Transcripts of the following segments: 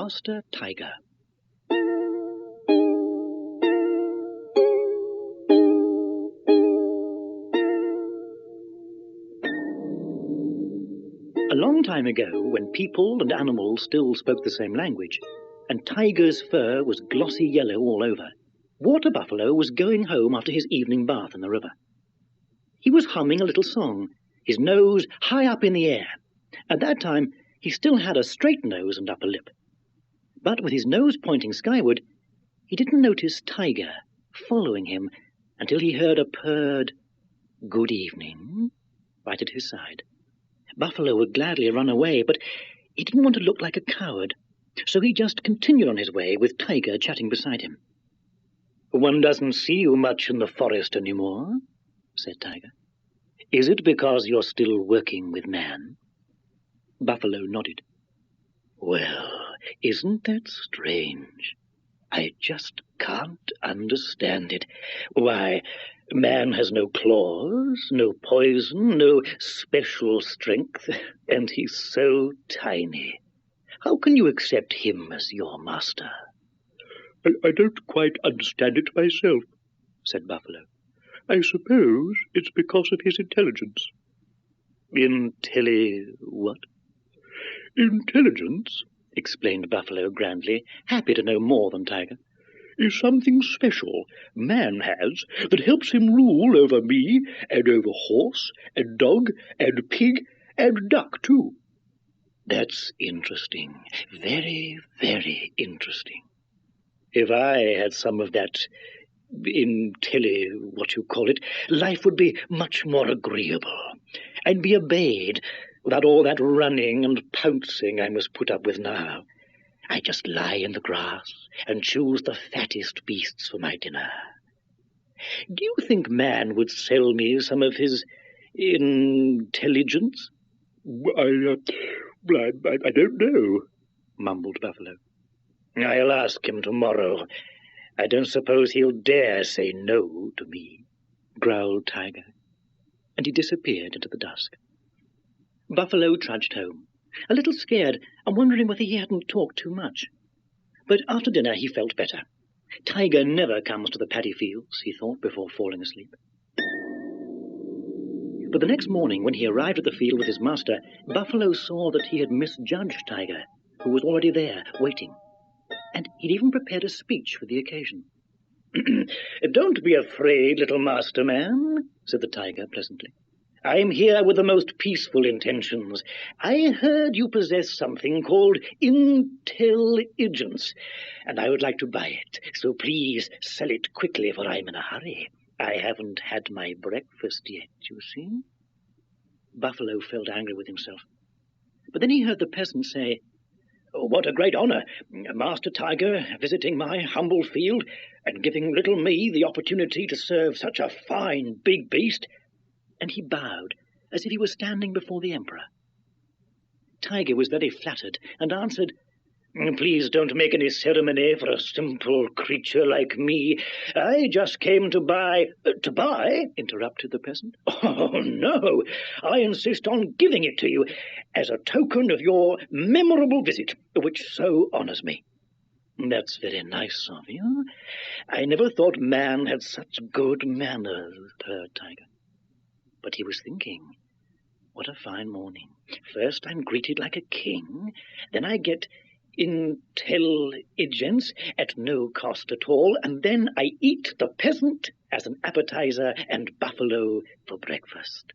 Master Tiger. A long time ago, when people and animals still spoke the same language, and Tiger's fur was glossy yellow all over, Water Buffalo was going home after his evening bath in the river. He was humming a little song, his nose high up in the air. At that time, he still had a straight nose and upper lip. But with his nose pointing skyward, he didn't notice Tiger following him until he heard a purred "Good evening" right at his side. Buffalo would gladly run away, but he didn't want to look like a coward, so he just continued on his way with Tiger chatting beside him. "One doesn't see you much in the forest anymore," said Tiger. "Is it because you're still working with man?" Buffalo nodded. "Well, isn't that strange? I just can't understand it. Why, man has no claws, no poison, no special strength, and he's so tiny. How can you accept him as your master?" I don't quite understand it myself," said Buffalo. "I suppose it's because of his intelligence." What? "Intelligence," explained Buffalo grandly, happy to know more than Tiger, "is something special man has that helps him rule over me and over horse and dog and pig and duck too." "That's interesting. Very, very interesting. If I had some of that life would be much more agreeable. I'd be obeyed without all that running and pouncing I must put up with now. I just lie in the grass and choose the fattest beasts for my dinner. Do you think man would sell me some of his intelligence?" I don't know," mumbled Buffalo. "I'll ask him tomorrow. I don't suppose he'll dare say no to me," growled Tiger, and he disappeared into the dusk. Buffalo trudged home, a little scared and wondering whether he hadn't talked too much. But after dinner he felt better. Tiger never comes to the paddy fields, he thought before falling asleep. But the next morning, when he arrived at the field with his master, Buffalo saw that he had misjudged Tiger, who was already there, waiting. And he'd even prepared a speech for the occasion. "Don't be afraid, little master man," said the Tiger pleasantly. "I'm here with the most peaceful intentions. I heard you possess something called intelligence, and I would like to buy it. So please sell it quickly, for I'm in a hurry. I haven't had my breakfast yet, you see." Buffalo felt angry with himself. But then he heard the peasant say, "What a great honor, Master Tiger visiting my humble field and giving little me the opportunity to serve such a fine big beast." And he bowed, as if he were standing before the emperor. Tiger was very flattered and answered, "Please don't make any ceremony for a simple creature like me. I just came to buy—" "To buy?" interrupted the peasant. "Oh, no, I insist on giving it to you as a token of your memorable visit, which so honors me." "That's very nice of you. I never thought man had such good manners," purred Tiger. But he was thinking, what a fine morning. First I'm greeted like a king, then I get intelligence at no cost at all, and then I eat the peasant as an appetizer and Buffalo for breakfast.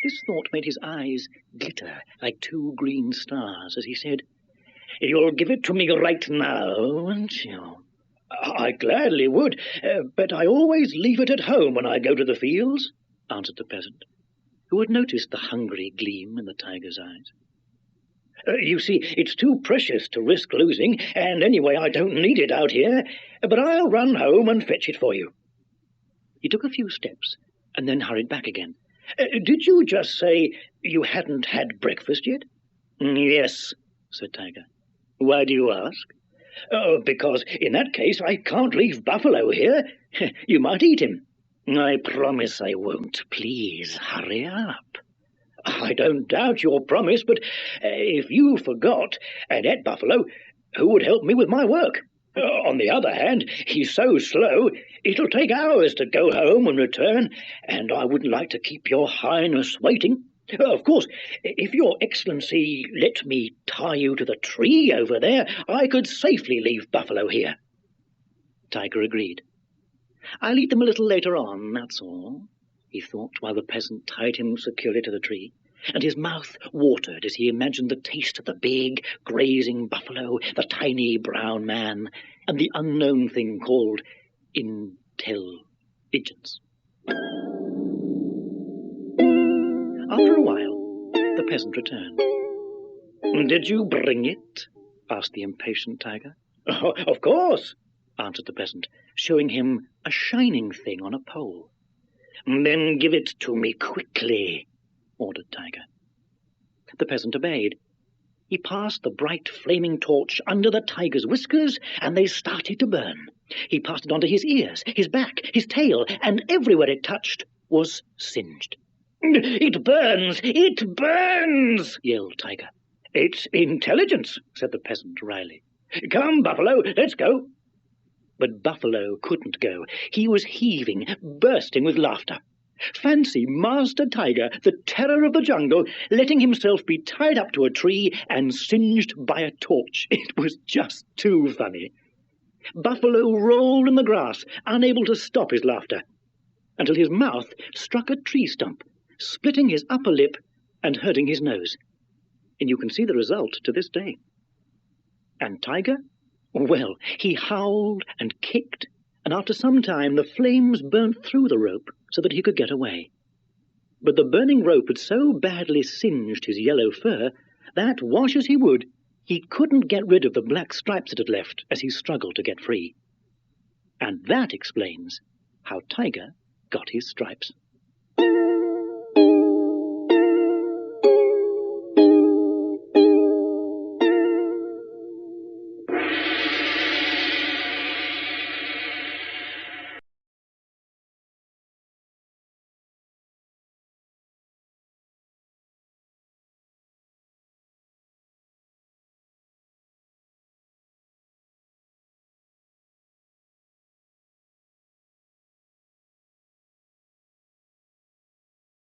This thought made his eyes glitter like two green stars as he said, "You'll give it to me right now, won't you?" "I gladly would, but I always leave it at home when I go to the fields," answered the peasant, who had noticed the hungry gleam in the Tiger's eyes. "You see, it's too precious to risk losing, and anyway I don't need it out here, but I'll run home and fetch it for you." He took a few steps and then hurried back again. "Did you just say you hadn't had breakfast yet?" "Yes," said Tiger. "Why do you ask?" "Oh, because in that case I can't leave Buffalo here. You might eat him." "I promise I won't. Please hurry up." "I don't doubt your promise, but if you forgot and ate Buffalo, who would help me with my work. On the other hand, he's so slow, it'll take hours to go home and return, and I wouldn't like to keep your Highness waiting. Of course, if your Excellency let me tie you to the tree over there, I could safely leave Buffalo here." Tiger agreed. "I'll eat them a little later on, that's all," he thought, while the peasant tied him securely to the tree, and his mouth watered as he imagined the taste of the big, grazing buffalo, the tiny brown man, and the unknown thing called intelligence. After a while, the peasant returned. "Did you bring it?" asked the impatient tiger. "Oh, of course," answered the peasant, showing him a shining thing on a pole. "Then give it to me quickly," ordered Tiger. The peasant obeyed. He passed the bright flaming torch under the tiger's whiskers, and they started to burn. He passed it onto his ears, his back, his tail, and everywhere it touched was singed. "It burns! It burns!" yelled Tiger. "It's intelligence," said the peasant wryly. "Come, Buffalo, let's go." But Buffalo couldn't go. He was heaving, bursting with laughter. Fancy Master Tiger, the terror of the jungle, letting himself be tied up to a tree and singed by a torch. It was just too funny. Buffalo rolled in the grass, unable to stop his laughter, until his mouth struck a tree stump, splitting his upper lip and hurting his nose. And you can see the result to this day. And Tiger? Well, he howled and kicked, and after some time the flames burnt through the rope so that he could get away. But the burning rope had so badly singed his yellow fur that, wash as he would, he couldn't get rid of the black stripes it had left as he struggled to get free. And that explains how Tiger got his stripes.